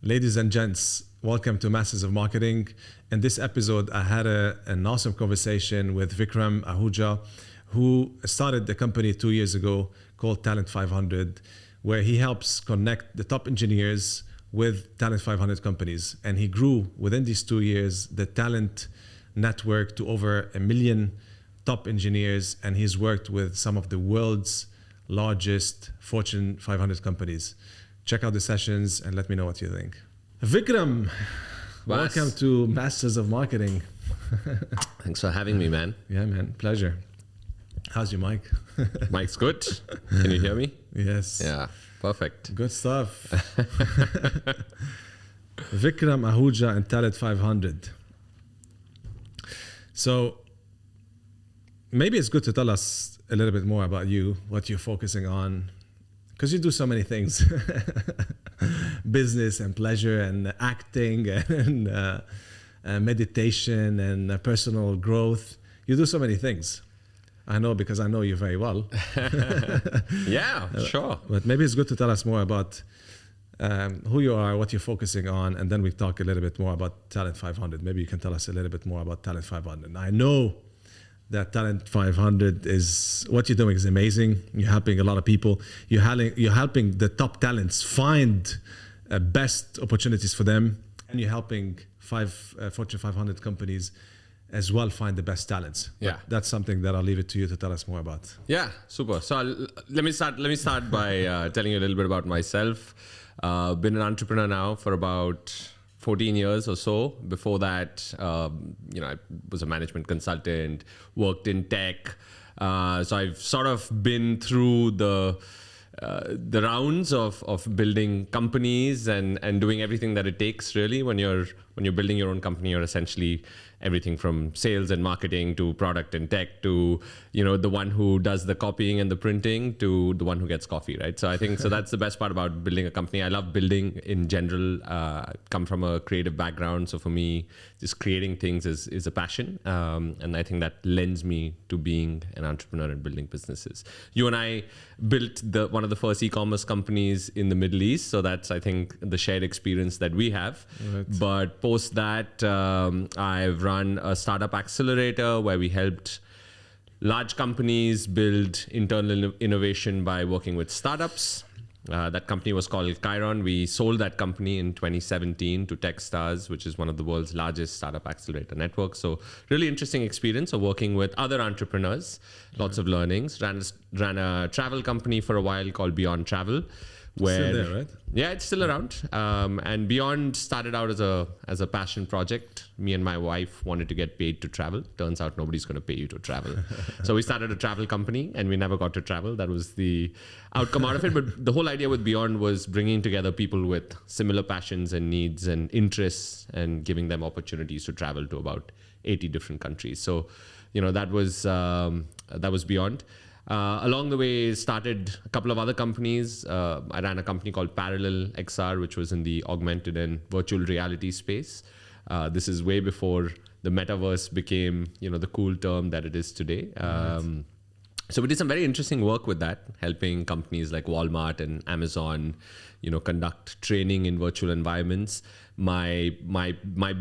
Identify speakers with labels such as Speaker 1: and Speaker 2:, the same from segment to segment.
Speaker 1: Ladies and gents, welcome to Masters of Marketing. In this episode, I had an awesome conversation with Vikram Ahuja, who started the company 2 years ago called Talent500, where he helps connect the top engineers with Talent500 companies. And he grew within these 2 years the talent network to over 1 million top engineers. And he's worked with some of the world's largest Fortune 500 companies. Check out the sessions and let me know what you think. Vikram, welcome to Masters of Marketing.
Speaker 2: Thanks for having me, man.
Speaker 1: Yeah, man, pleasure. How's your mic?
Speaker 2: Mic's good. Can you hear me?
Speaker 1: Yes.
Speaker 2: Yeah, perfect.
Speaker 1: Good stuff. Vikram Ahuja and Talent500. So maybe it's good to tell us a little bit more about you, what you're focusing on, because you do so many things. Business and pleasure and acting and meditation and personal growth. You do so many things. I know because I know you very well.
Speaker 2: Yeah, sure.
Speaker 1: But maybe it's good to tell us more about who you are, what you're focusing on, and then we talk a little bit more about Talent500. Maybe you can tell us a little bit more about Talent500. I know that Talent500 is, what you're doing is amazing. You're helping a lot of people. You're helping the top talents find best opportunities for them. And you're helping Fortune 500 companies as well find the best talents.
Speaker 2: Yeah.
Speaker 1: But that's something that I'll leave it to you to tell us more about.
Speaker 2: Yeah, super. So let me start by telling you a little bit about myself. Been an entrepreneur now for about 14 years or so. Before that, I was a management consultant, worked in tech. So I've sort of been through the rounds of building companies and doing everything that it takes really. When you're building your own company, you're essentially everything from sales and marketing to product and tech to, the one who does the copying and the printing to the one who gets coffee, right? So I think, so that's the best part about building a company. I love building in general, come from a creative background. So for me, just creating things is a passion. And I think that lends me to being an entrepreneur and building businesses. You and I built one of the first e-commerce companies in the Middle East. So that's, I think, the shared experience that we have. Right. But post that, I've run a startup accelerator where we helped large companies build internal innovation by working with startups. That company was called Chiron. We sold that company in 2017 to Techstars, which is one of the world's largest startup accelerator networks. So really interesting experience of working with other entrepreneurs, lots of learnings. Ran a travel company for a while called Byond Travel.
Speaker 1: Still there, right?
Speaker 2: Yeah, it's still around. And Byond started out as a passion project. Me and my wife wanted to get paid to travel. Turns out nobody's going to pay you to travel. So we started a travel company and we never got to travel. That was the outcome out of it. But the whole idea with Byond was bringing together people with similar passions and needs and interests and giving them opportunities to travel to about 80 different countries. So, that was Byond. Along the way, started a couple of other companies. I ran a company called Parallel XR, which was in the augmented and virtual reality space. This is way before the metaverse became, the cool term that it is today. So we did some very interesting work with that, helping companies like Walmart and Amazon, conduct training in virtual environments. My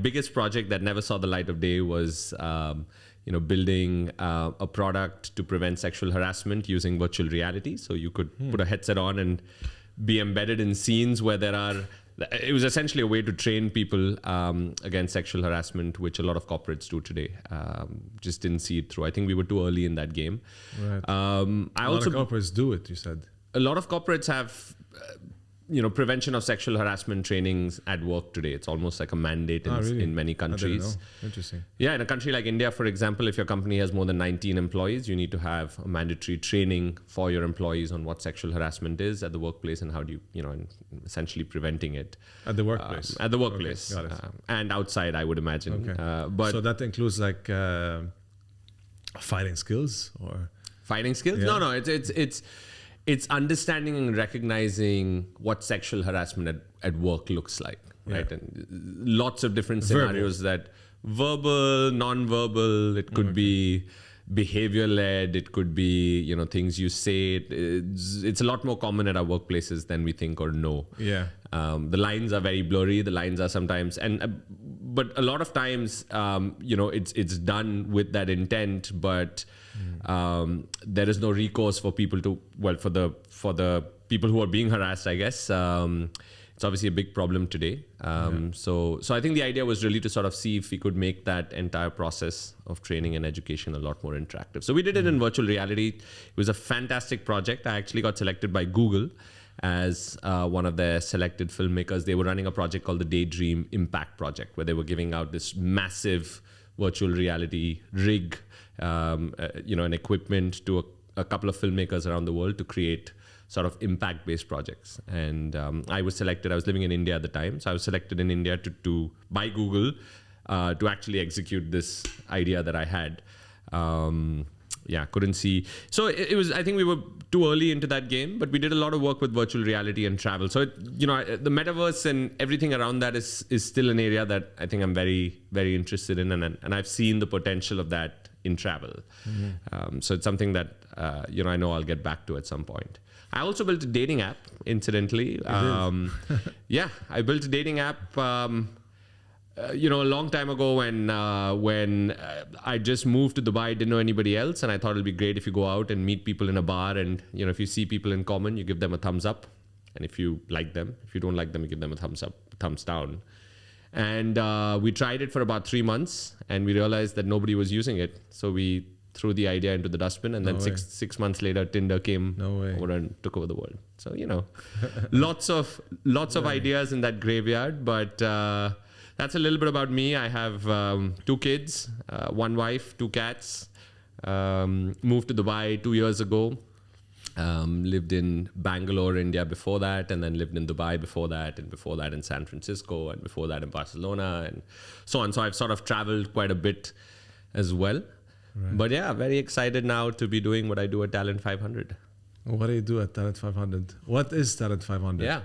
Speaker 2: biggest project that never saw the light of day was building a product to prevent sexual harassment using virtual reality. So you could put a headset on and be embedded in scenes where it was essentially a way to train people against sexual harassment, which a lot of corporates do today. Just didn't see it through. I think we were too early in that game.
Speaker 1: Right. A lot of corporates do it, you said.
Speaker 2: A lot of corporates have prevention of sexual harassment trainings at work today. It's almost like a mandate in many countries.
Speaker 1: I didn't know. Interesting.
Speaker 2: Yeah, in a country like India, for example, if your company has more than 19 employees, you need to have a mandatory training for your employees on what sexual harassment is at the workplace and how do you, and essentially preventing it.
Speaker 1: At the workplace?
Speaker 2: At the workplace.
Speaker 1: Okay, got it.
Speaker 2: And outside, I would imagine.
Speaker 1: Okay. So that includes like fighting skills or?
Speaker 2: Fighting skills? Yeah. No, it's understanding and recognizing what sexual harassment at work looks like, right? And lots of different scenarios that verbal, non-verbal, it could be behavior led. It could be, things you say. It's a lot more common at our workplaces than we think or know.
Speaker 1: Yeah.
Speaker 2: The lines are very blurry. The lines are sometimes, but a lot of times, it's done with that intent, but there is no recourse for people for the people who are being harassed, I guess. It's obviously a big problem today. So I think the idea was really to sort of see if we could make that entire process of training and education a lot more interactive. So we did it in virtual reality. It was a fantastic project. I actually got selected by Google as one of their selected filmmakers. They were running a project called the Daydream Impact Project, where they were giving out this massive virtual reality rig, and equipment to a couple of filmmakers around the world to create sort of impact-based projects. And I was selected. I was living in India at the time, so I was selected in India by Google to actually execute this idea that I had. Couldn't see. So it was. I think we were too early into that game, but we did a lot of work with virtual reality and travel. So the metaverse and everything around that is still an area that I think I'm very, very interested in, and I've seen the potential of that in travel. So it's something that I know I'll get back to at some point. I also built a dating app, incidentally. I built a dating app. A long time ago when I just moved to Dubai, didn't know anybody else, and I thought it'd be great if you go out and meet people in a bar, and if you see people in common, you give them a thumbs up, and if you like them, if you don't like them, you give them a thumbs up, thumbs down. And we tried it for about 3 months, and we realized that nobody was using it, so we threw the idea into the dustbin, and then six months later, Tinder came over and took over the world. So lots of ideas in that graveyard, but. That's a little bit about me. I have 2 kids, 1 wife, 2 cats. Moved to Dubai 2 years ago. Lived in Bangalore, India before that, and then lived in Dubai before that, and before that in San Francisco, and before that in Barcelona, and so on. So I've sort of traveled quite a bit as well. Right. But yeah, very excited now to be doing what I do at Talent500.
Speaker 1: What do you do at Talent500? What is Talent500?
Speaker 2: Yeah.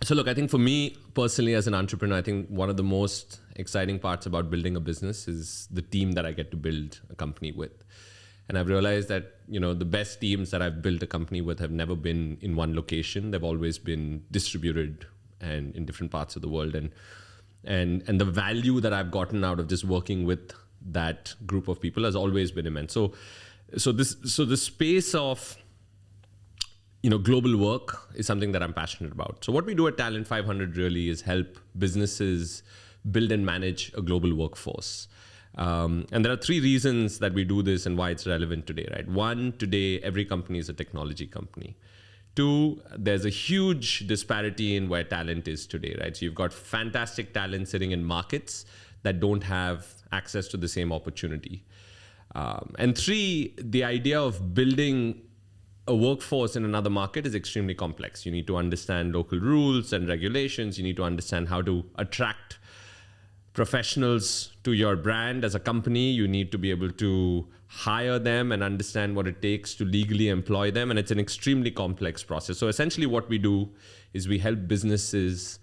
Speaker 2: So look, I think for me personally as an entrepreneur, I think one of the most exciting parts about building a business is the team that I get to build a company with. And I've realized that, the best teams that I've built a company with have never been in one location. They've always been distributed and in different parts of the world. And the value that I've gotten out of just working with that group of people has always been immense. So the space of global work is something that I'm passionate about. So what we do at Talent500 really is help businesses build and manage a global workforce. And there are 3 reasons that we do this and why it's relevant today, right? 1, today, every company is a technology company. 2, there's a huge disparity in where talent is today, right? So you've got fantastic talent sitting in markets that don't have access to the same opportunity. And 3, the idea of building a workforce in another market is extremely complex. You need to understand local rules and regulations. You need to understand how to attract professionals to your brand as a company. You need to be able to hire them and understand what it takes to legally employ them. And it's an extremely complex process. So essentially what we do is we help businesses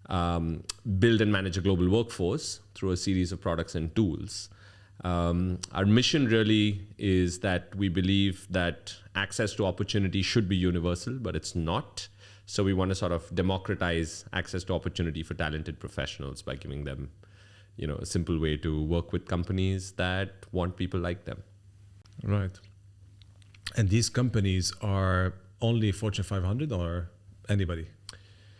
Speaker 2: build and manage a global workforce through a series of products and tools. Our mission really is that we believe that access to opportunity should be universal, but it's not. So we want to sort of democratize access to opportunity for talented professionals by giving them, a simple way to work with companies that want people like them.
Speaker 1: Right. And these companies are only Fortune 500 or anybody?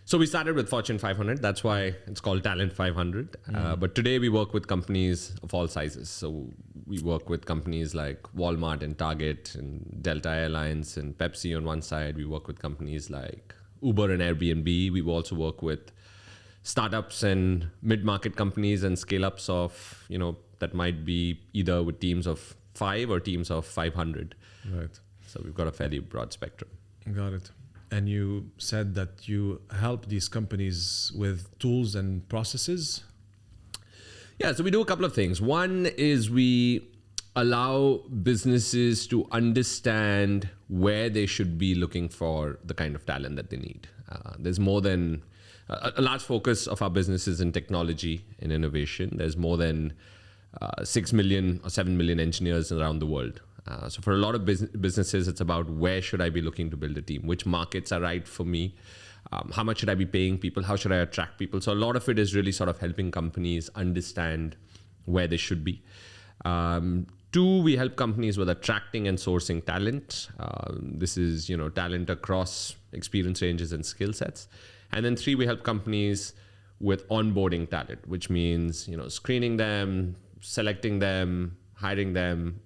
Speaker 2: So we started with Fortune 500. That's why it's called Talent500. But today we work with companies of all sizes. So we work with companies like Walmart and Target and Delta Airlines and Pepsi on one side. We work with companies like Uber and Airbnb. We also work with startups and mid-market companies and scale-ups of, that might be either with teams of 5 or teams of 500.
Speaker 1: Right.
Speaker 2: So we've got a fairly broad spectrum.
Speaker 1: Got it. And you said that you help these companies with tools and processes?
Speaker 2: Yeah, so we do a couple of things. One is we allow businesses to understand where they should be looking for the kind of talent that they need. There's more than a large focus of our business is in technology and innovation. There's more than 6 million or 7 million engineers around the world. So for a lot of businesses, it's about where should I be looking to build a team? Which markets are right for me? How much should I be paying people? How should I attract people? So a lot of it is really sort of helping companies understand where they should be. 2, we help companies with attracting and sourcing talent. This is, talent across experience ranges and skill sets. And then 3, we help companies with onboarding talent, which means, screening them, selecting them, hiring them,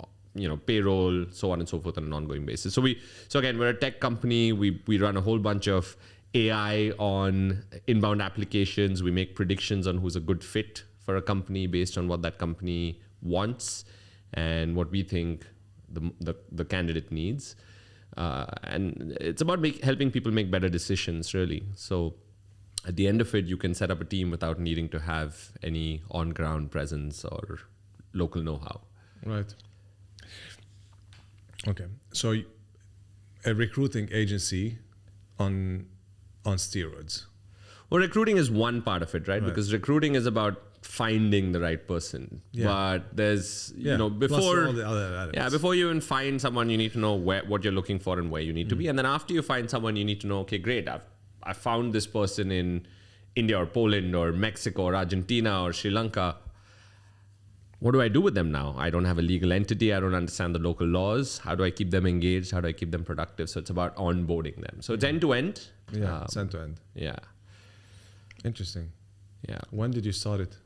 Speaker 2: payroll, so on and so forth on an ongoing basis. So again, we're a tech company. We run a whole bunch of AI on inbound applications. We make predictions on who's a good fit for a company based on what that company wants and what we think the candidate needs. And it's about helping people make better decisions, really. So at the end of it, you can set up a team without needing to have any on-ground presence or local know-how.
Speaker 1: Right. Okay. So a recruiting agency on steroids.
Speaker 2: Well, recruiting is one part of it, right? Because recruiting is about finding the right person.
Speaker 1: Yeah.
Speaker 2: But there's, before
Speaker 1: Plus all the other elements.
Speaker 2: before you even find someone, you need to know what you're looking for and where you need to be. And then after you find someone, you need to know, okay, great, I found this person in India or Poland or Mexico or Argentina or Sri Lanka. What do I do with them now? I don't have a legal entity. I don't understand the local laws. How do I keep them engaged? How do I keep them productive? So it's about onboarding them. So it's end to end.
Speaker 1: Yeah, it's end to end.
Speaker 2: Yeah.
Speaker 1: Interesting.
Speaker 2: Yeah.
Speaker 1: When did you start it?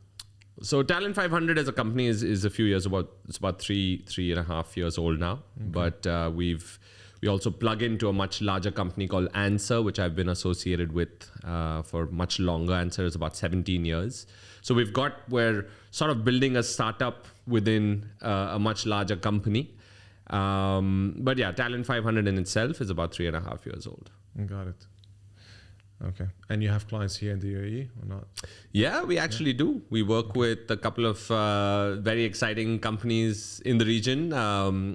Speaker 2: So Talent500 as a company is a few years, it's about three and a half years old now. Okay. But we also plug into a much larger company called Answer, which I've been associated with for much longer. Answer is about 17 years. So we're sort of building a startup within a much larger company. But yeah, Talent500 in itself is about 3.5 years old.
Speaker 1: Got it. Okay. And you have clients here in the UAE or not?
Speaker 2: Yeah, we actually do. We work with a couple of very exciting companies in the region.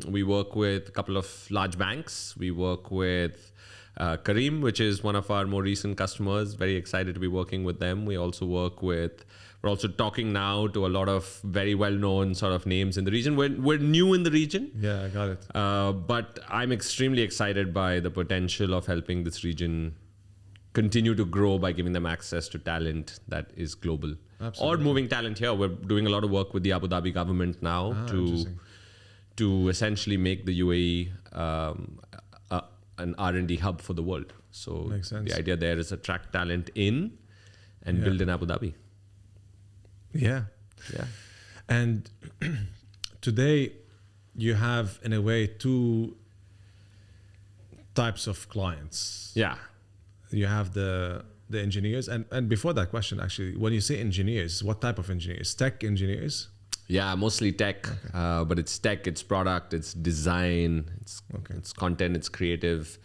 Speaker 2: We work with a couple of large banks. We work with Kareem, which is one of our more recent customers. Very excited to be working with them. We're also talking now to a lot of very well-known sort of names in the region. We're new in the region.
Speaker 1: Yeah, I got it.
Speaker 2: But I'm extremely excited by the potential of helping this region continue to grow by giving them access to talent that is global.
Speaker 1: Absolutely.
Speaker 2: Or moving talent here. We're doing a lot of work with the Abu Dhabi government now to essentially make the UAE an R&D hub for the world. So
Speaker 1: makes sense.
Speaker 2: The idea there is attract talent in and build in Abu Dhabi.
Speaker 1: Yeah.
Speaker 2: Yeah.
Speaker 1: And today you have, in a way, 2 types of clients.
Speaker 2: Yeah.
Speaker 1: You have the engineers, and before that question, actually, when you say engineers, what type of engineers? Tech engineers?
Speaker 2: Yeah, mostly tech, but it's tech, it's product, it's design, it's content, it's creative.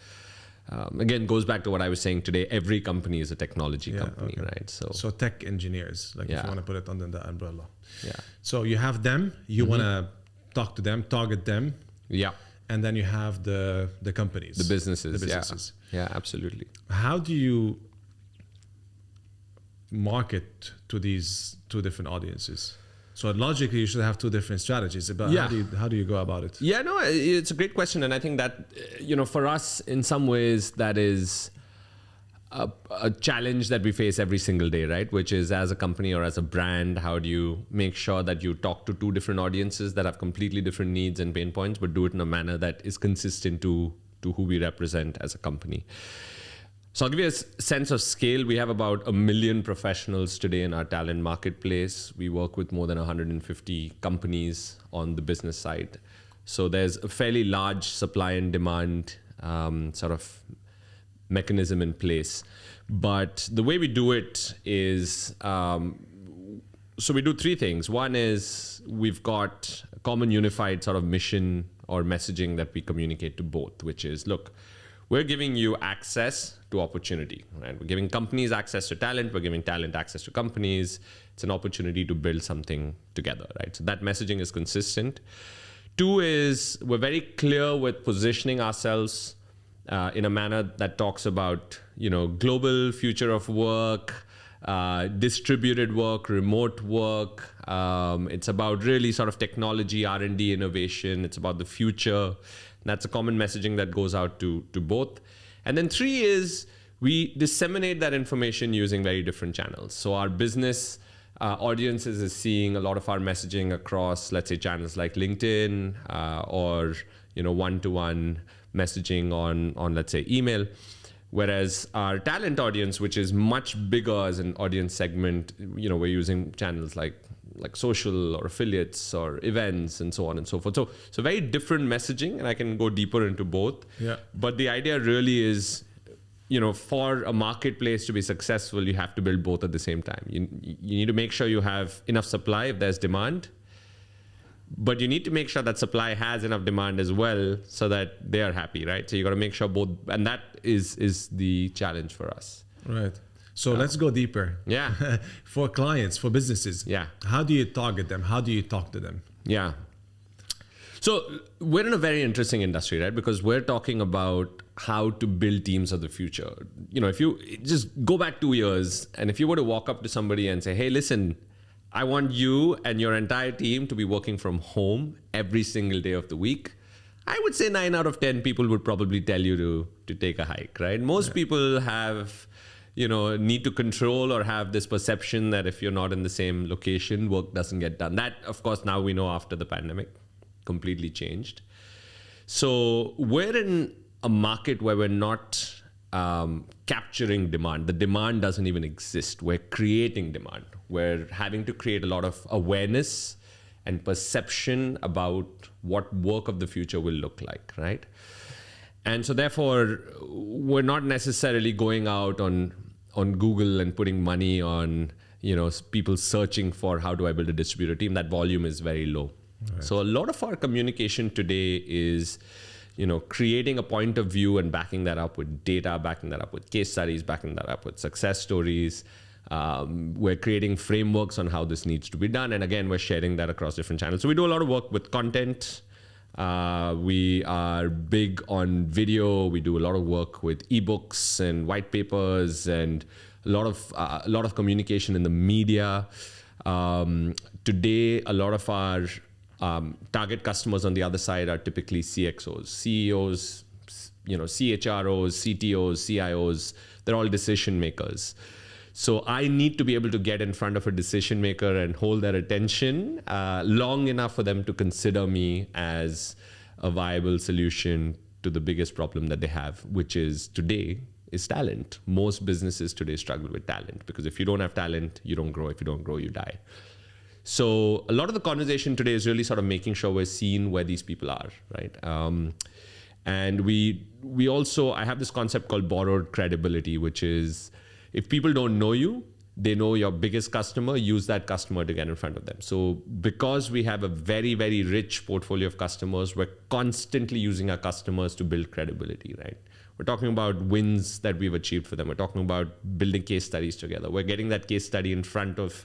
Speaker 2: Again, goes back to what I was saying today. Every company is a technology company, right?
Speaker 1: So tech engineers, if you want to put it under that umbrella. Yeah. So you have them. You want to talk to them, target them.
Speaker 2: Yeah.
Speaker 1: And then you have the companies,
Speaker 2: the businesses. Yeah, absolutely.
Speaker 1: How do you market to these 2 different audiences? So logically, you should have 2 different strategies. But how do you go about it?
Speaker 2: Yeah, no, it's a great question, and I think that for us, in some ways, that is a challenge that we face every single day, right? Which is, as a company or as a brand, how do you make sure that you talk to 2 different audiences that have completely different needs and pain points, but do it in a manner that is consistent to who we represent as a company. So I'll give you a sense of scale. We have about 1 million professionals today in our talent marketplace. We work with more than 150 companies on the business side. So there's a fairly large supply and demand sort of mechanism in place. But the way we do it is, so we do 3 things. One is we've got a common unified sort of mission or messaging that we communicate to both, which is, look, we're giving you access to opportunity, right? We're giving companies access to talent. We're giving talent access to companies. It's an opportunity to build something together, right? So that messaging is consistent. 2 is we're very clear with positioning ourselves in a manner that talks about, global future of work, distributed work, remote work. It's about really sort of technology, R&D, innovation. It's about the future. That's a common messaging that goes out to both. And then 3 is we disseminate that information using very different channels. So our business audiences is seeing a lot of our messaging across, let's say, channels like LinkedIn or one-to-one messaging on let's say email. Whereas our talent audience, which is much bigger as an audience segment, we're using channels like social or affiliates or events and so on and so forth. So very different messaging, and I can go deeper into both.
Speaker 1: Yeah.
Speaker 2: But the idea really is, for a marketplace to be successful, you have to build both at the same time. You need to make sure you have enough supply if there's demand, but you need to make sure that supply has enough demand as well so that they are happy, right? So you got to make sure both, and that is the challenge for us.
Speaker 1: Right. So let's go deeper.
Speaker 2: Yeah.
Speaker 1: For clients, for businesses.
Speaker 2: Yeah.
Speaker 1: How do you target them? How do you talk to them?
Speaker 2: Yeah. So we're in a very interesting industry, right? Because we're talking about how to build teams of the future. If you just go back 2 years, and if you were to walk up to somebody and say, hey, listen, I want you and your entire team to be working from home every single day of the week, I would say 9 out of 10 people would probably tell you to take a hike, right? Most people have, need to control or have this perception that if you're not in the same location, work doesn't get done. That, of course, now we know after the pandemic, completely changed. So we're in a market where we're not capturing demand. The demand doesn't even exist. We're creating demand. We're having to create a lot of awareness and perception about what work of the future will look like, right? And so therefore, we're not necessarily going out on Google and putting money on, people searching for how do I build a distributor team. That volume is very low. Right. So a lot of our communication today is, creating a point of view and backing that up with data, backing that up with case studies, backing that up with success stories. We're creating frameworks on how this needs to be done. And again, we're sharing that across different channels. So we do a lot of work with content. We are big on video. We do a lot of work with ebooks and white papers and a lot of communication in the media. Today, a lot of our target customers on the other side are typically CXOs, CEOs, CHROs, CTOs, CIOs. They're all decision makers. So I need to be able to get in front of a decision maker and hold their attention long enough for them to consider me as a viable solution to the biggest problem that they have, which is today is talent. Most businesses today struggle with talent because if you don't have talent, you don't grow. If you don't grow, you die. So a lot of the conversation today is really sort of making sure we're seeing where these people are, right? And we also, I have this concept called borrowed credibility, which is if people don't know you, they know your biggest customer, use that customer to get in front of them. So because we have a very, very rich portfolio of customers, we're constantly using our customers to build credibility, right? We're talking about wins that we've achieved for them. We're talking about building case studies together. We're getting that case study in front of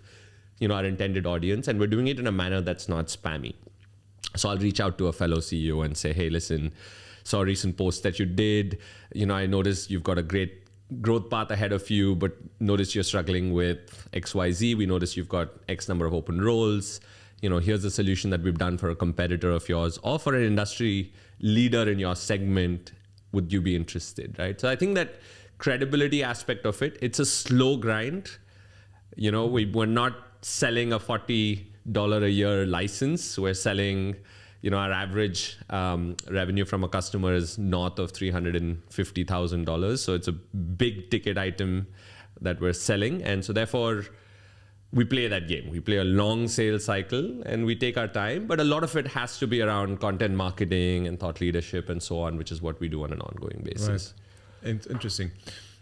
Speaker 2: our intended audience, and we're doing it in a manner that's not spammy. So I'll reach out to a fellow CEO and say, hey, listen, saw a recent post that you did. I noticed you've got a great growth path ahead of you, but notice you're struggling with XYZ. We notice you've got X number of open roles. Here's a solution that we've done for a competitor of yours or for an industry leader in your segment. Would you be interested, right? So I think that credibility aspect of it, it's a slow grind. We're not selling a $40 a year license. We're selling, our average revenue from a customer is north of $350,000. So it's a big ticket item that we're selling. And so therefore, we play that game. We play a long sales cycle and we take our time, but a lot of it has to be around content marketing and thought leadership and so on, which is what we do on an ongoing basis.
Speaker 1: Right. Interesting.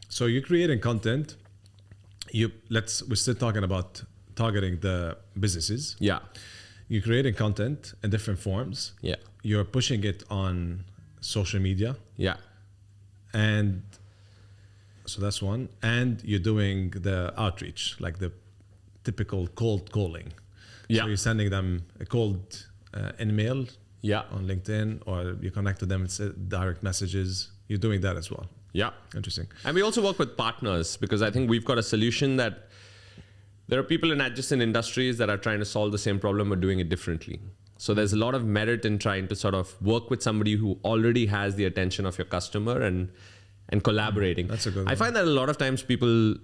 Speaker 1: So you're creating content. We're still talking about targeting the businesses.
Speaker 2: Yeah.
Speaker 1: You're creating content in different forms.
Speaker 2: Yeah.
Speaker 1: You're pushing it on social media.
Speaker 2: Yeah.
Speaker 1: And so that's one. And you're doing the outreach, like the typical cold calling.
Speaker 2: Yeah.
Speaker 1: So you're sending them a cold email on LinkedIn, or you connect to them and direct messages. You're doing that as well.
Speaker 2: Yeah.
Speaker 1: Interesting.
Speaker 2: And we also work with partners because I think we've got a solution that There are people in adjacent industries that are trying to solve the same problem but doing it differently. So there's a lot of merit in trying to sort of work with somebody who already has the attention of your customer and collaborating.
Speaker 1: That's a good one.
Speaker 2: I find that a lot of times people,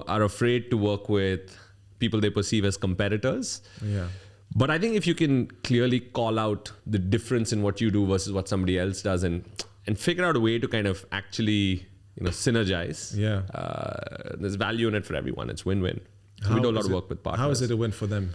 Speaker 2: are afraid to work with people they perceive as competitors.
Speaker 1: Yeah.
Speaker 2: But I think if you can clearly call out the difference in what you do versus what somebody else does and figure out a way to kind of actually, synergize.
Speaker 1: Yeah.
Speaker 2: There's value in it for everyone. It's win-win. So
Speaker 1: How
Speaker 2: we do a lot
Speaker 1: is
Speaker 2: of
Speaker 1: it-
Speaker 2: work with partners.
Speaker 1: How is it a win for them?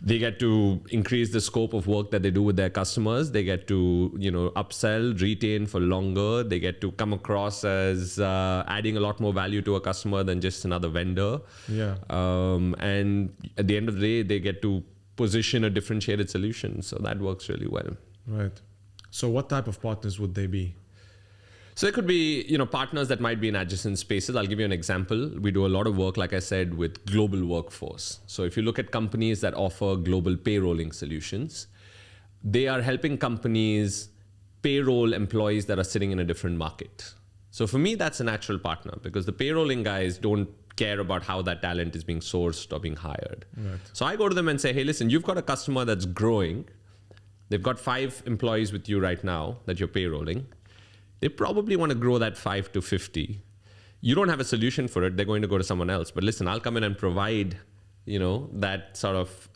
Speaker 2: They get to increase the scope of work that they do with their customers. They get to, upsell, retain for longer. They get to come across as adding a lot more value to a customer than just another vendor.
Speaker 1: Yeah.
Speaker 2: And at the end of the day, they get to position a differentiated solution. So that works really well.
Speaker 1: Right. So what type of partners would they be?
Speaker 2: So it could be, partners that might be in adjacent spaces. I'll give you an example. We do a lot of work, like I said, with global workforce. So if you look at companies that offer global payrolling solutions, they are helping companies payroll employees that are sitting in a different market. So for me, that's a natural partner because the payrolling guys don't care about how that talent is being sourced or being hired.
Speaker 1: Right.
Speaker 2: So I go to them and say, hey, listen, you've got a customer that's growing. They've got 5 employees with you right now that you're payrolling. They probably want to grow that 5 to 50. You don't have a solution for it. They're going to go to someone else. But listen, I'll come in and provide, that sort of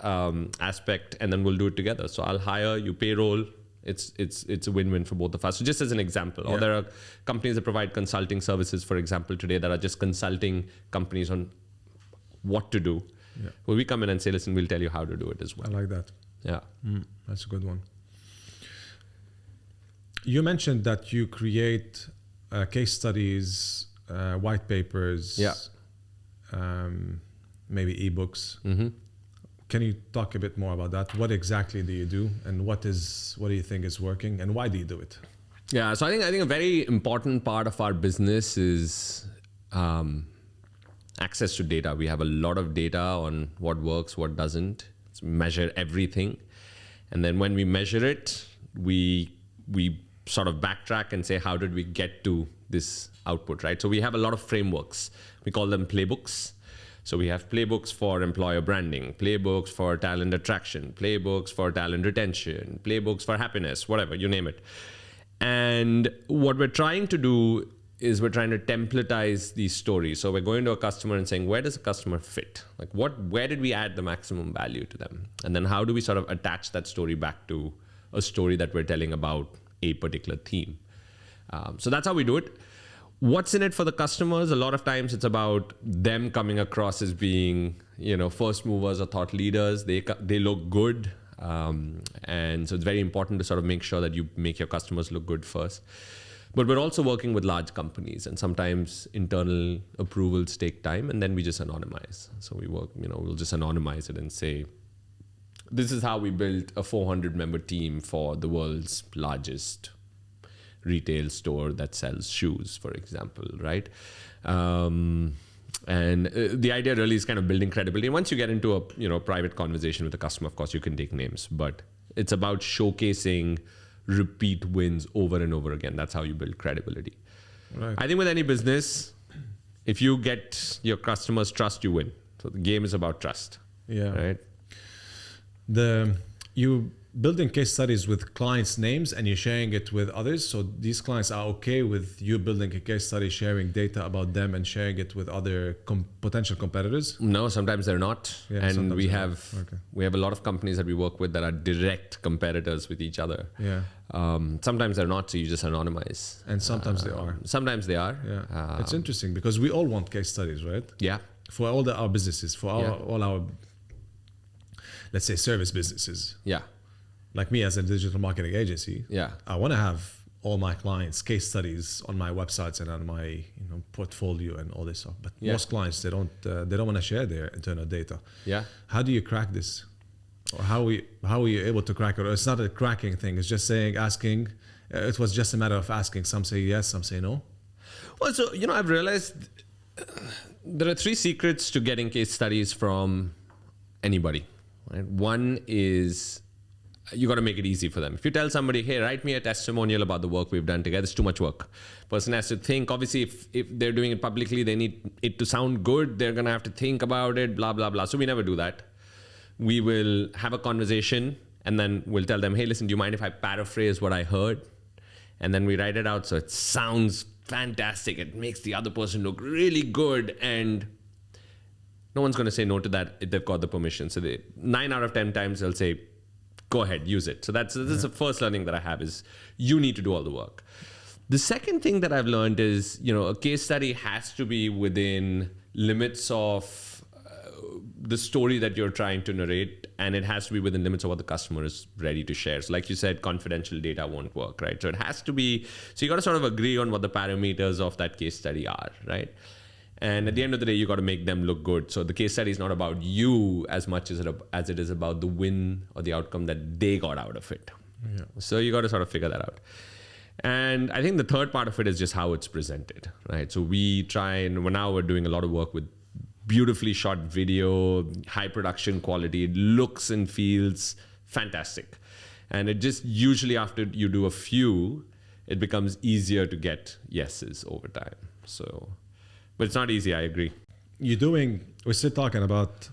Speaker 2: aspect, and then we'll do it together. So I'll hire, you payroll. It's a win-win for both of us. So just as an example, or there are companies that provide consulting services, for example, today that are just consulting companies on what to do.
Speaker 1: Yeah.
Speaker 2: Well, we come in and say, listen, we'll tell you how to do it as well.
Speaker 1: I like that.
Speaker 2: Yeah.
Speaker 1: That's a good one. You mentioned that you create case studies, white papers, maybe ebooks.
Speaker 2: Mm-hmm.
Speaker 1: Can you talk a bit more about that? What exactly do you do, and what do you think is working, and why do you do it?
Speaker 2: Yeah, so I think a very important part of our business is access to data. We have a lot of data on what works, what doesn't. It's measure everything, and then when we measure it, we sort of backtrack and say, how did we get to this output, right? So we have a lot of frameworks. We call them playbooks. So we have playbooks for employer branding, playbooks for talent attraction, playbooks for talent retention, playbooks for happiness, whatever, you name it. And what we're trying to do is we're trying to templatize these stories. So we're going to a customer and saying, where does a customer fit? Like where did we add the maximum value to them? And then how do we sort of attach that story back to a story that we're telling about a particular theme? So that's how we do it. What's in it for the customers? A lot of times it's about them coming across as being, first movers or thought leaders. They look good. And so it's very important to sort of make sure that you make your customers look good first. But we're also working with large companies, and sometimes internal approvals take time, and then we just anonymize. So we work, we'll just anonymize it and say, this is how we built a 400-member team for the world's largest retail store that sells shoes, for example, right? And the idea really is kind of building credibility. And once you get into a private conversation with a customer, of course, you can take names, but it's about showcasing repeat wins over and over again. That's how you build credibility.
Speaker 1: Right.
Speaker 2: I think with any business, if you get your customers' trust, you win. So the game is about trust.
Speaker 1: Yeah.
Speaker 2: Right.
Speaker 1: You building case studies with clients' names and you're sharing it with others. So these clients are okay with you building a case study, sharing data about them, and sharing it with other potential competitors.
Speaker 2: No, sometimes they're not.
Speaker 1: Yeah,
Speaker 2: and we have
Speaker 1: okay.
Speaker 2: a lot of companies that we work with that are direct competitors with each other.
Speaker 1: Yeah.
Speaker 2: Sometimes they're not, so you just anonymize.
Speaker 1: And sometimes they are.
Speaker 2: Sometimes they are.
Speaker 1: Yeah. It's interesting because we all want case studies, right?
Speaker 2: Yeah.
Speaker 1: For all our businesses, for all our, let's say, service businesses.
Speaker 2: Yeah.
Speaker 1: Like me as a digital marketing agency, I want to have all my clients' case studies on my websites and on my portfolio and all this stuff. But most clients, they don't want to share their internal data.
Speaker 2: Yeah.
Speaker 1: How do you crack this? Or how are you able to crack it? Or it's not a cracking thing. It's just asking. It was just a matter of asking. Some say yes, some say no.
Speaker 2: Well, so I've realized there are 3 secrets to getting case studies from anybody. Right? One is you got to make it easy for them. If you tell somebody, hey, write me a testimonial about the work we've done together, it's too much work. Person has to think. Obviously, if they're doing it publicly, they need it to sound good. They're going to have to think about it, blah, blah, blah. So we never do that. We will have a conversation and then we'll tell them, hey, listen, do you mind if I paraphrase what I heard? And then we write it out so it sounds fantastic. It makes the other person look really good. And no one's going to say no to that if they've got the permission. So 9 out of 10 times they'll say, go ahead, use it. So that's the first learning that I have is you need to do all the work. The second thing that I've learned is, a case study has to be within limits of the story that you're trying to narrate, and it has to be within limits of what the customer is ready to share. So like you said, confidential data won't work, right? So it has to be, so you got to sort of agree on what the parameters of that case study are, right? And at the end of the day, you got to make them look good. So the case study is not about you as much as it is about the win or the outcome that they got out of it. Yeah. So you got to sort of figure that out. And I think the third part of it is just how it's presented, right? So we try, and now we're doing a lot of work with beautifully shot video, high production quality. It looks and feels fantastic. And it just usually after you do a few, it becomes easier to get yeses over time. So, but it's not easy, I agree.
Speaker 1: We're still talking about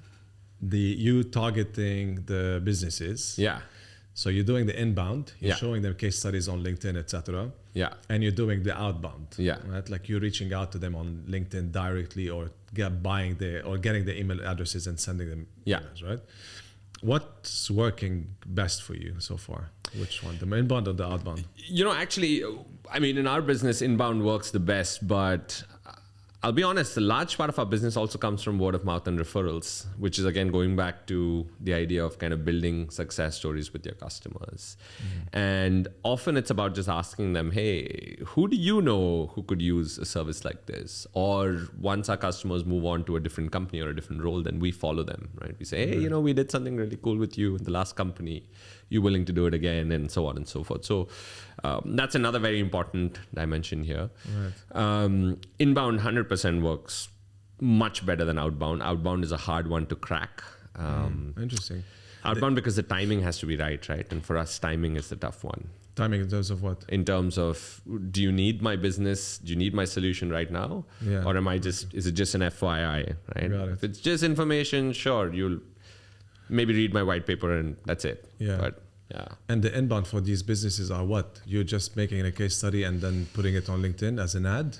Speaker 1: you targeting the businesses.
Speaker 2: Yeah.
Speaker 1: So you're doing the inbound, you're showing them case studies on LinkedIn, etc.
Speaker 2: Yeah.
Speaker 1: And you're doing the outbound.
Speaker 2: Yeah.
Speaker 1: Right? Like you're reaching out to them on LinkedIn directly or getting the email addresses and sending them emails, right? What's working best for you so far? Which one, the inbound or the outbound?
Speaker 2: Actually, I mean, in our business, inbound works the best, but I'll be honest, a large part of our business also comes from word of mouth and referrals, which is again going back to the idea of kind of building success stories with your customers. Mm-hmm. And often it's about just asking them, hey, who do you know who could use a service like this? Or once our customers move on to a different company or a different role, then we follow them, right? We say, hey, we did something really cool with you in the last company. You willing to do it again, and so on and so forth. So that's another very important dimension here. Right. Inbound 100% works much better than outbound. Outbound is a hard one to crack.
Speaker 1: Interesting.
Speaker 2: Outbound because the timing has to be right? And for us, timing is the tough one.
Speaker 1: Timing in terms of what?
Speaker 2: In terms of, do you need my business? Do you need my solution right now? Yeah. Or is it just an FYI, right?
Speaker 1: Got it.
Speaker 2: If it's just information, sure, you'll maybe read my white paper and that's it.
Speaker 1: Yeah.
Speaker 2: But yeah.
Speaker 1: And the inbound for these businesses are what? You're just making a case study and then putting it on LinkedIn as an ad?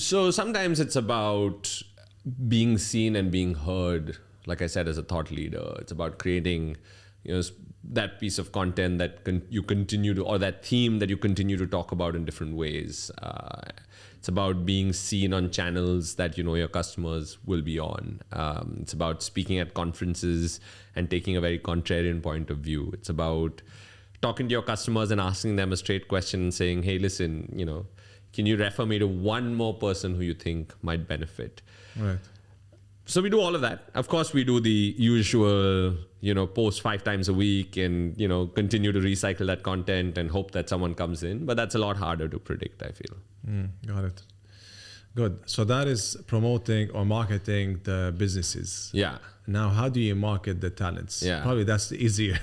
Speaker 2: So sometimes it's about being seen and being heard, like I said, as a thought leader. It's about creating, that piece of content that you continue to, or that theme that you continue to talk about in different ways. It's about being seen on channels that your customers will be on. It's about speaking at conferences and taking a very contrarian point of view. It's about talking to your customers and asking them a straight question and saying, hey, listen, can you refer me to one more person who you think might benefit?
Speaker 1: Right.
Speaker 2: So we do all of that. Of course, we do the usual, post 5 times a week and, continue to recycle that content and hope that someone comes in. But that's a lot harder to predict, I feel.
Speaker 1: Got it. Good. So that is promoting or marketing the businesses.
Speaker 2: Yeah.
Speaker 1: Now, how do you market the talents?
Speaker 2: Yeah.
Speaker 1: Probably that's the easier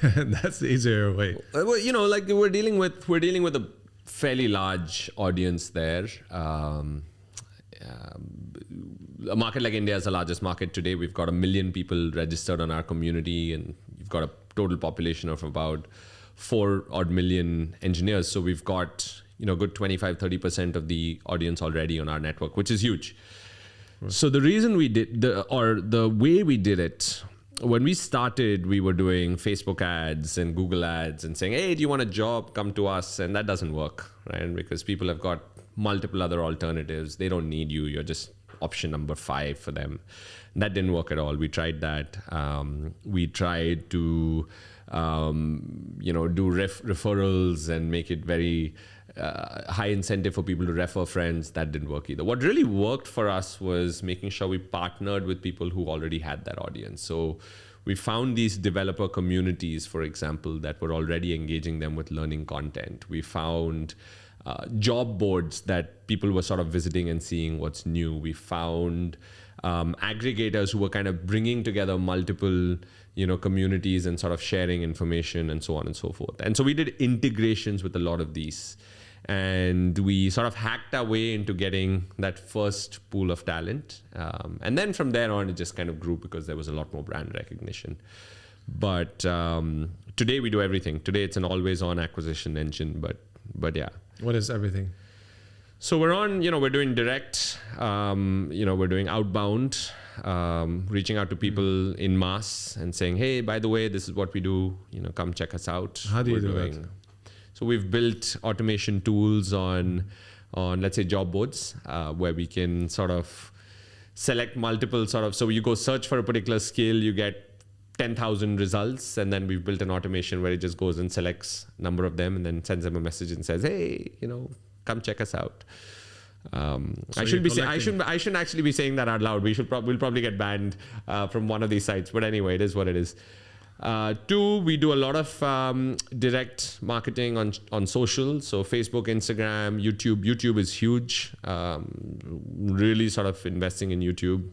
Speaker 1: way.
Speaker 2: Well, like we're dealing with a fairly large audience there. A market like India is the largest market today. We've got 1 million people registered on our community, and you've got a total population of about 4 odd million engineers. So we've got, good 25-30% of the audience already on our network, which is huge. Right. So the reason we did the way we did it, when we started, we were doing Facebook ads and Google ads and saying, hey, do you want a job? Come to us. And that doesn't work, right? Because people have got multiple other alternatives. They don't need you. You're just option number 5 for them. That didn't work at all. We tried that. We tried to, do referrals and make it very high incentive for people to refer friends. That didn't work either. What really worked for us was making sure we partnered with people who already had that audience. So we found these developer communities, for example, that were already engaging them with learning content. We found job boards that people were sort of visiting and seeing what's new. We found aggregators who were kind of bringing together multiple, communities and sort of sharing information and so on and so forth. And so we did integrations with a lot of these. And we sort of hacked our way into getting that first pool of talent. And then from there on, it just kind of grew because there was a lot more brand recognition. But today we do everything. Today it's an always-on acquisition engine, but yeah.
Speaker 1: What is everything?
Speaker 2: So we're on, we're doing direct, we're doing outbound, reaching out to people in mass and saying, hey, by the way, this is what we do, come check us out.
Speaker 1: How do you do that?
Speaker 2: So we've built automation tools on let's say job boards, where we can sort of select multiple so you go search for a particular skill, you get 10,000 results, and then we've built an automation where it just goes and selects a number of them and then sends them a message and says, hey, come check us out. I shouldn't actually be saying that out loud. We'll probably get banned from one of these sites, but anyway, it is what it is. 2, we do a lot of direct marketing on social. So Facebook, Instagram, YouTube. YouTube is huge. Really sort of investing in YouTube.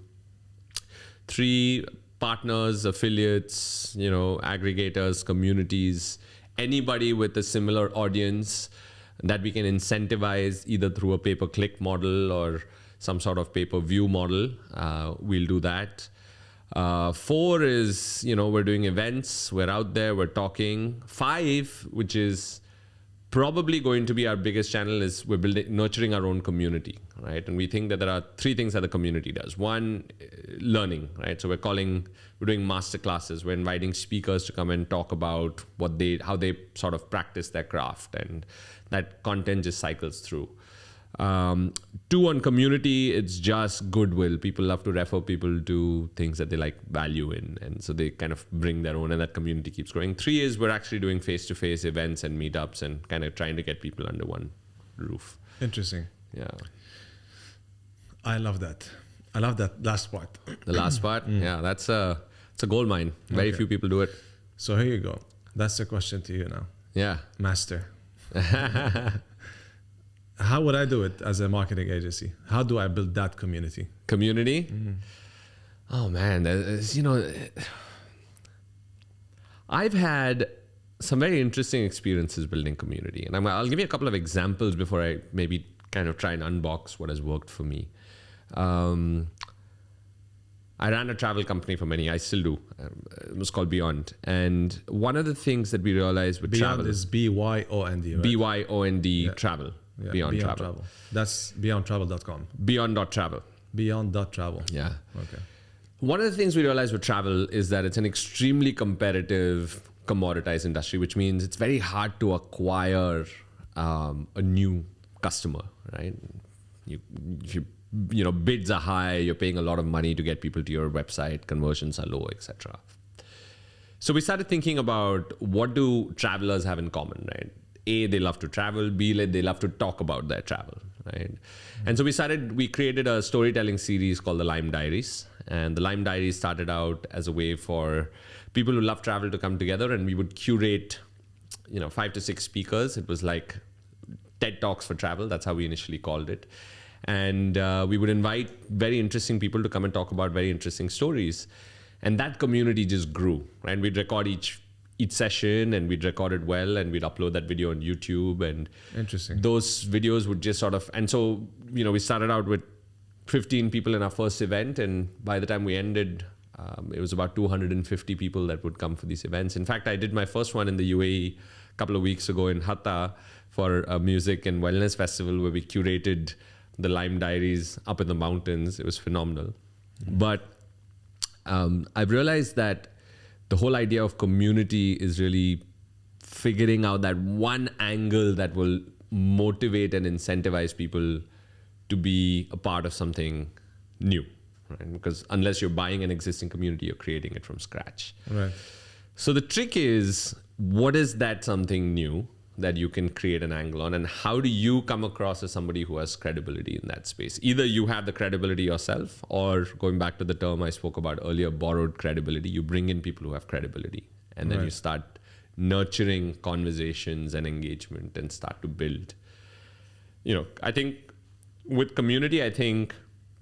Speaker 2: 3, partners, affiliates, aggregators, communities, anybody with a similar audience that we can incentivize either through a pay-per-click model or some sort of pay-per-view model. We'll do that. 4 is, we're doing events, we're out there, we're talking. 5, which is probably going to be our biggest channel, is we're nurturing our own community, right? And we think that there are 3 things that the community does. 1, learning, right? So we're doing master classes. We're inviting speakers to come and talk about how they sort of practice their craft, and that content just cycles through. 2, on community, it's just goodwill. People love to refer people to things that they like value in, and so they kind of bring their own, and that community keeps growing. 3 is we're actually doing face-to-face events and meetups and kind of trying to get people under one roof.
Speaker 1: Interesting.
Speaker 2: Yeah.
Speaker 1: I love that. I love that last part.
Speaker 2: The last part? Yeah, it's a gold mine. Very few people do it.
Speaker 1: So here you go. That's the question to you now.
Speaker 2: Yeah.
Speaker 1: Master. How would I do it as a marketing agency? How do I build that community?
Speaker 2: Community? Mm-hmm. Oh man, I've had some very interesting experiences building community. And I'll give you a couple of examples before I maybe kind of try and unbox what has worked for me. I ran a travel company for I still do. It was called Byond. And one of the things that we realized with travel
Speaker 1: is BYOND, right?
Speaker 2: BYOND, travel.
Speaker 1: Yeah,
Speaker 2: Byond Travel.
Speaker 1: That's beyondtravel.com.
Speaker 2: Beyond.travel.
Speaker 1: Beyond.travel.
Speaker 2: Yeah.
Speaker 1: Okay.
Speaker 2: One of the things we realized with travel is that it's an extremely competitive, commoditized industry, which means it's very hard to acquire a new customer, right? Bids are high, you're paying a lot of money to get people to your website, conversions are low, etc. So we started thinking about what do travelers have in common, right? A, they love to travel. B, they love to talk about their travel, right? Mm-hmm. And so we created a storytelling series called the Lime Diaries. And the Lime Diaries started out as a way for people who love travel to come together, and we would curate, 5 to 6 speakers. It was like TED Talks for travel. That's how we initially called it. And we would invite very interesting people to come and talk about very interesting stories. And that community just grew, right? We'd record each session, and we'd record it well, and we'd upload that video on YouTube. And
Speaker 1: interesting.
Speaker 2: Those videos would just sort of, and so, we started out with 15 people in our first event. And by the time we ended, it was about 250 people that would come for these events. In fact, I did my first one in the UAE a couple of weeks ago in Hatta for a music and wellness festival where we curated the Lime Diaries up in the mountains. It was phenomenal. Mm-hmm. But I've realized that the whole idea of community is really figuring out that one angle that will motivate and incentivize people to be a part of something new, right? Because unless you're buying an existing community, you're creating it from scratch.
Speaker 1: Right.
Speaker 2: So the trick is, what is that something new that you can create an angle on, and how do you come across as somebody who has credibility in that space? Either you have the credibility yourself, or going back to the term I spoke about earlier, borrowed credibility, you bring in people who have credibility, and then you start nurturing conversations and engagement and start to build. I think with community, I think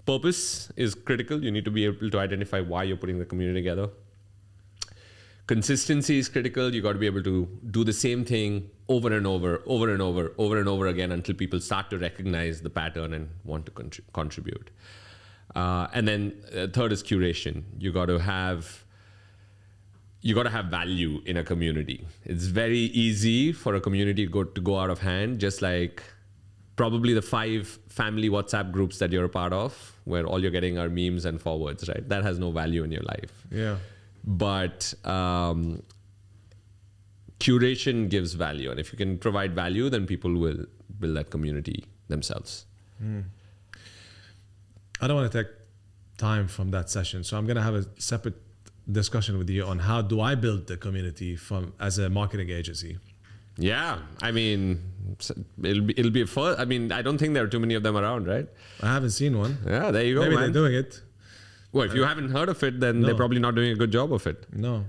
Speaker 2: purpose is critical. You need to be able to identify why you're putting the community together. Consistency is critical. You got to be able to do the same thing over and over again until people start to recognize the pattern and want to contribute. And then third is curation. You got to have value in a community. It's very easy for a community to go out of hand, just like probably the 5 family WhatsApp groups that you're a part of, where all you're getting are memes and forwards, right? That has no value in your life.
Speaker 1: Yeah.
Speaker 2: But curation gives value. And if you can provide value, then people will build that community themselves.
Speaker 1: I don't want to take time from that session. So I'm going to have a separate discussion with you on how do I build the community as a marketing agency.
Speaker 2: Yeah, I mean, it'll be a first. I mean, I don't think there are too many of them around, right?
Speaker 1: I haven't seen one.
Speaker 2: Yeah, there you go,
Speaker 1: Maybe
Speaker 2: man.
Speaker 1: they're doing it.
Speaker 2: Well, if you haven't heard of it, then they're probably not doing a good job of it.
Speaker 1: No,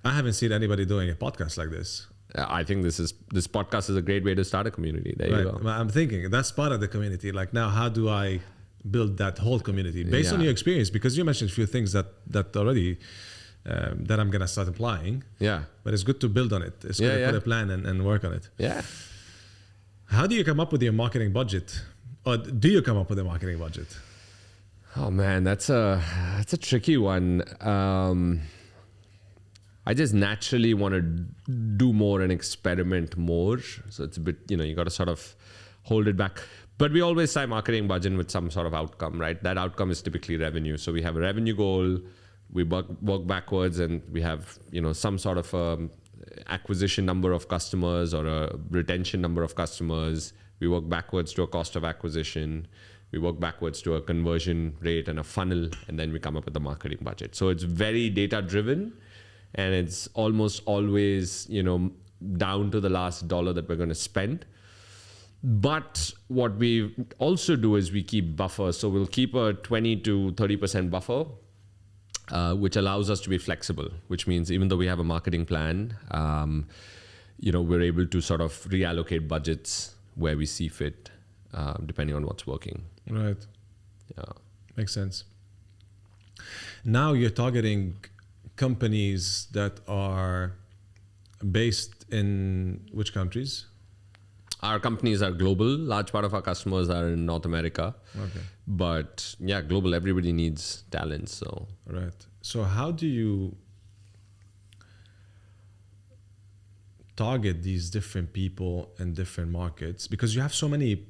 Speaker 1: I haven't seen anybody doing a podcast like this.
Speaker 2: I think this podcast is a great way to start a community. There you go.
Speaker 1: I'm thinking that's part of the community. Like now, how do I build that whole community based on your experience? Because you mentioned a few things that already that I'm gonna start applying.
Speaker 2: Yeah.
Speaker 1: But it's good to build on it. It's good to put a plan and work on it.
Speaker 2: Yeah.
Speaker 1: How do you come up with your marketing budget? Or do you come up with a marketing budget?
Speaker 2: Oh man, that's a tricky one. I just naturally want to do more and experiment more. So it's a bit, you got to sort of hold it back. But we always tie marketing budget with some sort of outcome, right? That outcome is typically revenue. So we have a revenue goal, we work backwards, and we have, some sort of acquisition number of customers or a retention number of customers. We work backwards to a cost of acquisition. We work backwards to a conversion rate and a funnel, and then we come up with the marketing budget. So it's very data driven, and it's almost always, down to the last dollar that we're going to spend. But what we also do is we keep buffers. So we'll keep a 20 to 30% buffer, which allows us to be flexible, which means even though we have a marketing plan, we're able to sort of reallocate budgets where we see fit, depending on what's working.
Speaker 1: Right.
Speaker 2: Yeah.
Speaker 1: Makes sense. Now you're targeting companies that are based in which countries?
Speaker 2: Our companies are global. Large part of our customers are in North America.
Speaker 1: Okay.
Speaker 2: But yeah, global, everybody needs talent. So
Speaker 1: right. So how do you target these different people in different markets? Because you have so many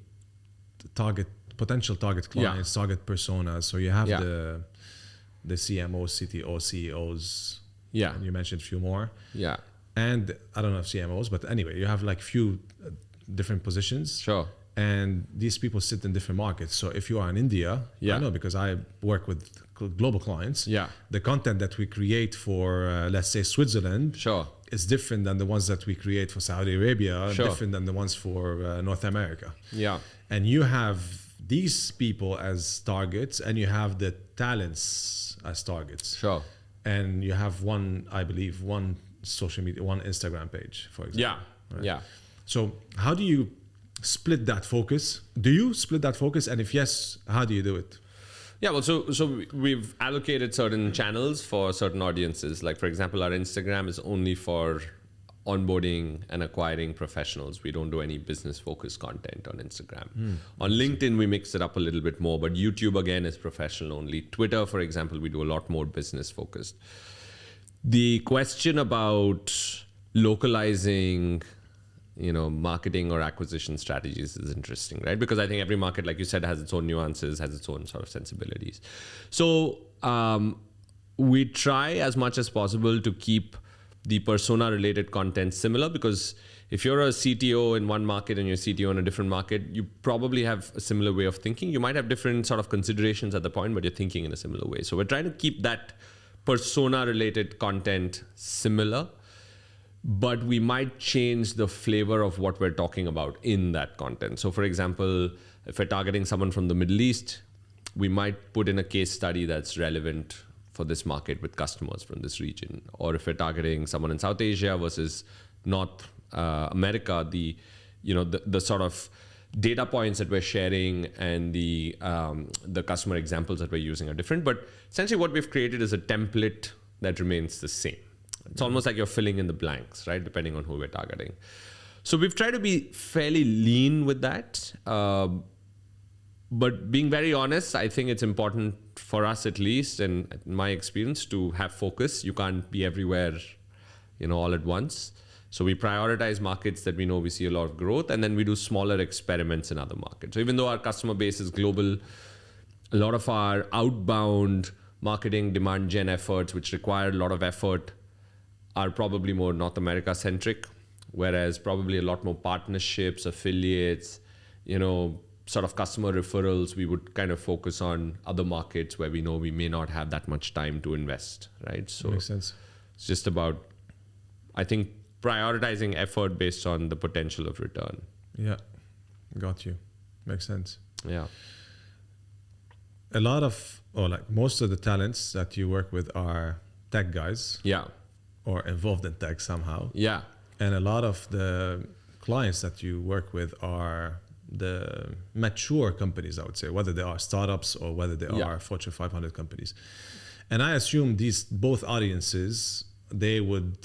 Speaker 1: potential target clients, target personas. So you have the CMOs, CTOs, CEOs.
Speaker 2: Yeah.
Speaker 1: And you mentioned a few more.
Speaker 2: Yeah.
Speaker 1: And I don't know if CMOs, but anyway, you have like few different positions.
Speaker 2: Sure.
Speaker 1: And these people sit in different markets. So if you are in India, I know because I work with global clients.
Speaker 2: Yeah.
Speaker 1: The content that we create for, let's say, Switzerland, is different than the ones that we create for Saudi Arabia, different than the ones for North America.
Speaker 2: Yeah.
Speaker 1: And you have these people as targets, and you have the talents as targets.
Speaker 2: Sure.
Speaker 1: And you have one social media, one Instagram page, for example.
Speaker 2: Yeah.
Speaker 1: Right?
Speaker 2: Yeah.
Speaker 1: So how do you split that focus? Do you split that focus? And if yes, how do you do it?
Speaker 2: Yeah, well, so we've allocated certain channels for certain audiences. Like, for example, our Instagram is only for onboarding and acquiring professionals. We don't do any business-focused content on Instagram. On LinkedIn, we mix it up a little bit more, but YouTube, again, is professional only. Twitter, for example, we do a lot more business-focused. The question about localizing marketing or acquisition strategies is interesting, right? Because I think every market, like you said, has its own nuances, has its own sort of sensibilities. So we try as much as possible to keep the persona-related content similar, because if you're a CTO in one market and you're a CTO in a different market, you probably have a similar way of thinking. You might have different sort of considerations at the point, but you're thinking in a similar way. So we're trying to keep that persona-related content similar, but we might change the flavor of what we're talking about in that content. So for example, if we're targeting someone from the Middle East, we might put in a case study that's relevant for this market with customers from this region. Or if we're targeting someone in South Asia versus North America, the sort of data points that we're sharing and the customer examples that we're using are different. But essentially what we've created is a template that remains the same. It's almost like you're filling in the blanks, right? Depending on who we're targeting. So we've tried to be fairly lean with that. But being very honest, I think it's important for us, at least, and in my experience, to have focus. You can't be everywhere, all at once. So we prioritize markets that we know we see a lot of growth, and then we do smaller experiments in other markets. So even though our customer base is global, a lot of our outbound marketing demand gen efforts, which require a lot of effort, are probably more North America centric, whereas probably a lot more partnerships, affiliates, sort of customer referrals, we would kind of focus on other markets where we know we may not have that much time to invest, right? So
Speaker 1: makes sense.
Speaker 2: It's just about, I think, prioritizing effort based on the potential of return.
Speaker 1: Yeah, got you. Makes sense.
Speaker 2: Yeah.
Speaker 1: A lot of, or like most of the talents that you work with are tech guys.
Speaker 2: Yeah.
Speaker 1: Or involved in tech somehow.
Speaker 2: Yeah.
Speaker 1: And a lot of the clients that you work with are the mature companies, I would say, whether they are startups or whether they are Fortune 500 companies. And I assume these both audiences, they would,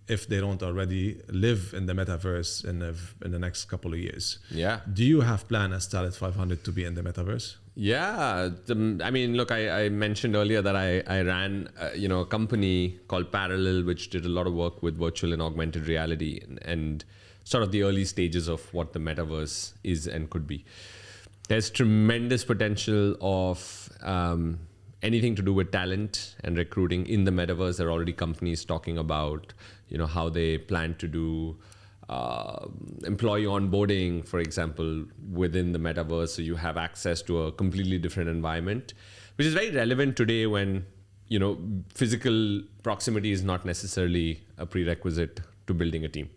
Speaker 1: if they don't already, live in the metaverse in the next couple of years.
Speaker 2: Yeah.
Speaker 1: Do you have plan as Talent500 to be in the metaverse?
Speaker 2: Yeah. I mean, look, I mentioned earlier that I ran, a company called Parallel, which did a lot of work with virtual and augmented reality and sort of the early stages of what the metaverse is and could be. There's tremendous potential of anything to do with talent and recruiting in the metaverse. There are already companies talking about, how they plan to do employee onboarding, for example, within the metaverse. So you have access to a completely different environment, which is very relevant today when, physical proximity is not necessarily a prerequisite to building a team.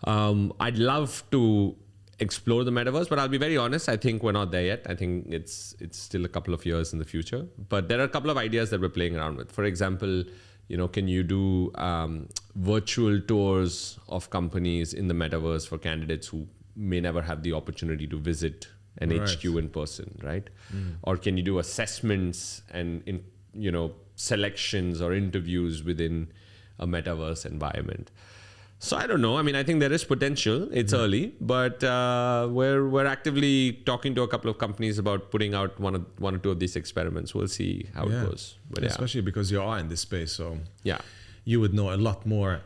Speaker 2: I'd love to explore the metaverse, but I'll be very honest, I think we're not there yet. I think it's still a couple of years in the future. But there are a couple of ideas that we're playing around with. For example, can you do virtual tours of companies in the metaverse for candidates who may never have the opportunity to visit an HQ in person, right? Or can you do assessments and selections or interviews within a metaverse environment? So I don't know. I mean, I think there is potential. It's early, but we're actively talking to a couple of companies about putting out one or two of these experiments. We'll see how it goes. But
Speaker 1: especially because you are in this space, so
Speaker 2: yeah,
Speaker 1: you would know a lot more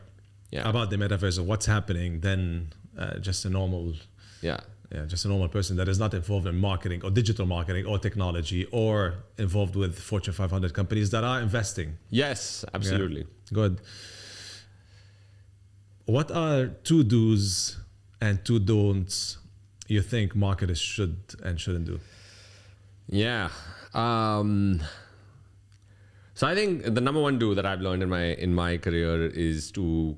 Speaker 1: about the metaverse or what's happening than just a normal just a normal person that is not involved in marketing or digital marketing or technology or involved with Fortune 500 companies that are investing.
Speaker 2: Yes, absolutely.
Speaker 1: Yeah. Good. What are two do's and two don'ts you think marketers should and shouldn't do?
Speaker 2: Yeah. So I think the number one do that I've learned in my career is to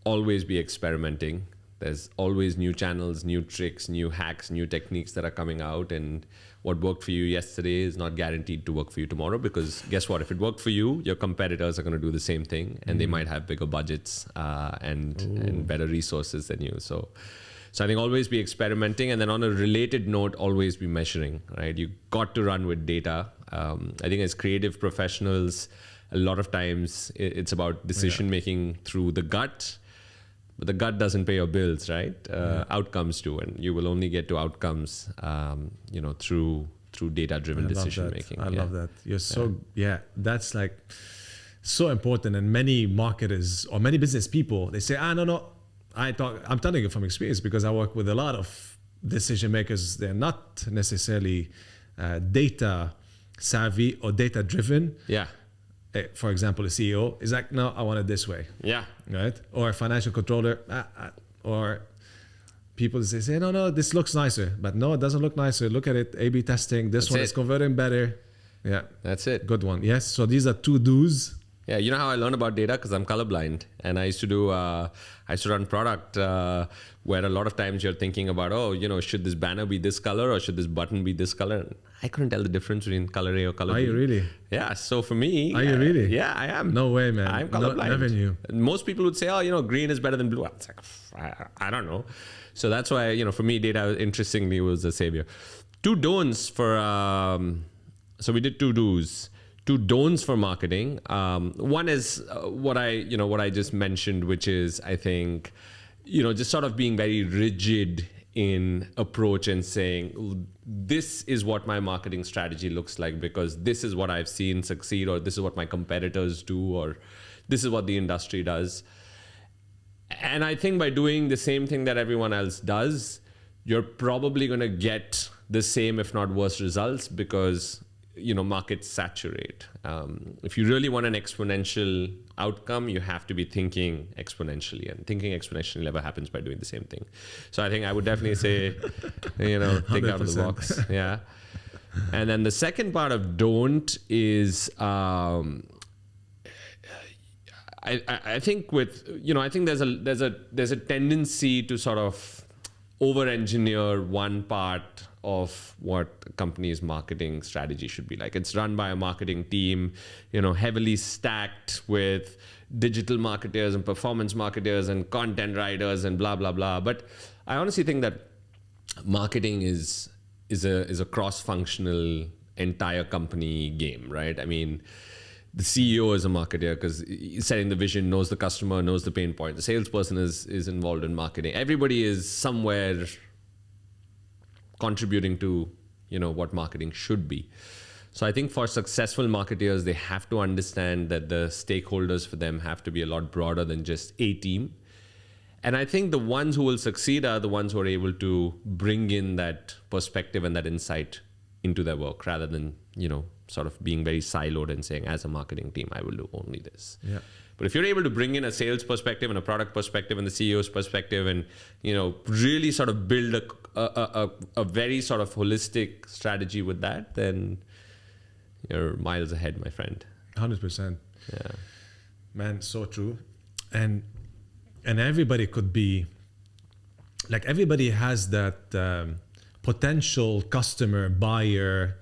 Speaker 2: always be experimenting. There's always new channels, new tricks, new hacks, new techniques that are coming out, and what worked for you yesterday is not guaranteed to work for you tomorrow, because guess what? If it worked for you, your competitors are going to do the same thing, and they might have bigger budgets and better resources than you. So I think always be experimenting, and then on a related note, always be measuring, right? You got to run with data. I think as creative professionals, a lot of times it's about decision making through the gut. But the gut doesn't pay your bills, right? Outcomes do, and you will only get to outcomes, through data-driven decision making.
Speaker 1: I love that. You're that's like so important. And many marketers or many business people, they say, no. I'm telling you from experience, because I work with a lot of decision makers. They're not necessarily data savvy or data driven. Yeah. For example, a CEO is like, no, I want it this way. Yeah. Right? Or a financial controller, or people say, no, this looks nicer. But no, it doesn't look nicer. Look at it, A/B testing. This one is converting better. Yeah.
Speaker 2: That's it.
Speaker 1: Good one. Yes. So these are two do's.
Speaker 2: Yeah, you know how I learned about data? Because I'm colorblind, and I used to run product where a lot of times you're thinking about, should this banner be this color or should this button be this color? And I couldn't tell the difference between color A or color B.
Speaker 1: Are you really?
Speaker 2: Yeah. So for me,
Speaker 1: Are you really?
Speaker 2: Yeah, I am.
Speaker 1: No way, man.
Speaker 2: I'm colorblind.
Speaker 1: Never knew.
Speaker 2: Most people would say, green is better than blue. I was like, I don't know. So that's why, for me, data interestingly was a savior. Two don'ts for. So we did two do's. Two don'ts for marketing. One is what I just mentioned, which is, I think, just sort of being very rigid in approach and saying, this is what my marketing strategy looks like because this is what I've seen succeed, or this is what my competitors do, or this is what the industry does. And I think by doing the same thing that everyone else does, you're probably going to get the same, if not worse, results because markets saturate. If you really want an exponential outcome, you have to be thinking exponentially, and thinking exponentially never happens by doing the same thing. So I think I would definitely say, think out of the box. Yeah. And then the second part of don't is, I think I think there's a tendency to sort of over-engineer one part of what a company's marketing strategy should be like. It's run by a marketing team, heavily stacked with digital marketers and performance marketers and content writers and blah, blah, blah. But I honestly think that marketing is a cross-functional entire company game, right? I mean, the CEO is a marketer because he's setting the vision, knows the customer, knows the pain point. The salesperson is involved in marketing. Everybody is somewhere contributing to what marketing should be. So I think for successful marketers, they have to understand that the stakeholders for them have to be a lot broader than just a team. And I think the ones who will succeed are the ones who are able to bring in that perspective and that insight into their work rather than sort of being very siloed and saying, as a marketing team, I will do only this.
Speaker 1: Yeah.
Speaker 2: But if you're able to bring in a sales perspective and a product perspective and the CEO's perspective and, really sort of build a very sort of holistic strategy with that, then you're miles ahead, my friend.
Speaker 1: 100%.
Speaker 2: Yeah.
Speaker 1: Man, so true. And everybody could be, like everybody has that potential customer buyer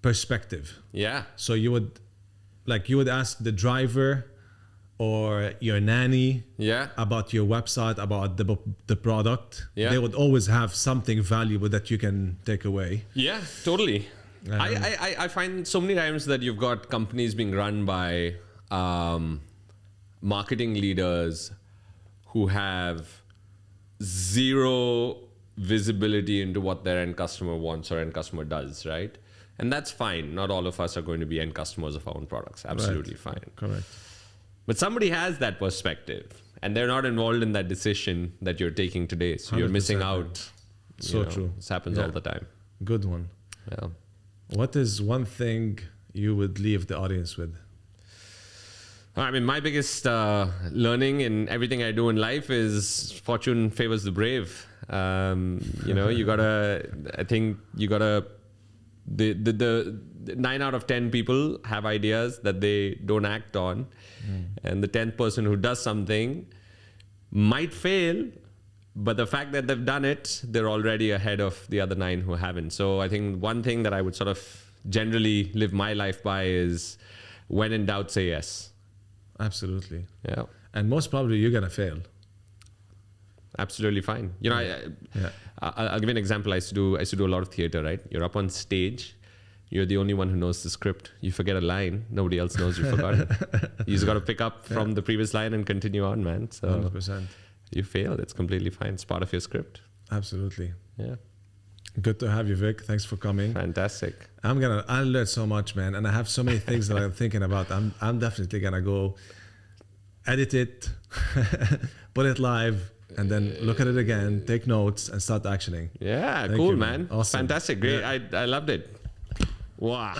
Speaker 1: perspective.
Speaker 2: Yeah.
Speaker 1: So you would ask the driver or your nanny about your website, about the product.
Speaker 2: Yeah.
Speaker 1: They would always have something valuable that you can take away.
Speaker 2: Yeah, totally. I find so many times that you've got companies being run by marketing leaders who have zero visibility into what their end customer wants or end customer does, right? And that's fine. Not all of us are going to be end customers of our own products. Absolutely fine.
Speaker 1: Correct.
Speaker 2: But somebody has that perspective and they're not involved in that decision that you're taking today. So you're missing out.
Speaker 1: So true.
Speaker 2: This happens all the time.
Speaker 1: Good one.
Speaker 2: Yeah.
Speaker 1: What is one thing you would leave the audience with?
Speaker 2: I mean, my biggest learning in everything I do in life is fortune favors the brave. The 9 out of 10 people have ideas that they don't act on. And the 10th person who does something might fail, but the fact that they've done it, they're already ahead of the other 9 who haven't. So I think one thing that I would sort of generally live my life by is when in doubt, say yes.
Speaker 1: Absolutely.
Speaker 2: Yeah.
Speaker 1: And most probably you're going to fail.
Speaker 2: Absolutely fine. I'll give you an example. I used to do a lot of theater, right? You're up on stage. You're the only one who knows the script. You forget a line. Nobody else knows you forgot it. You just got to pick up from the previous line and continue on, man. So
Speaker 1: 100%.
Speaker 2: You failed. It's completely fine. It's part of your script.
Speaker 1: Absolutely.
Speaker 2: Yeah.
Speaker 1: Good to have you, Vic. Thanks for coming.
Speaker 2: Fantastic.
Speaker 1: I learned so much, man. And I have so many things that I'm thinking about. I'm definitely going to go edit it, put it live, and then look at it again, take notes, and start actioning.
Speaker 2: Yeah,
Speaker 1: Thank
Speaker 2: cool,
Speaker 1: you,
Speaker 2: man.
Speaker 1: Awesome.
Speaker 2: Fantastic. Great.
Speaker 1: Yeah.
Speaker 2: I loved it. Wow.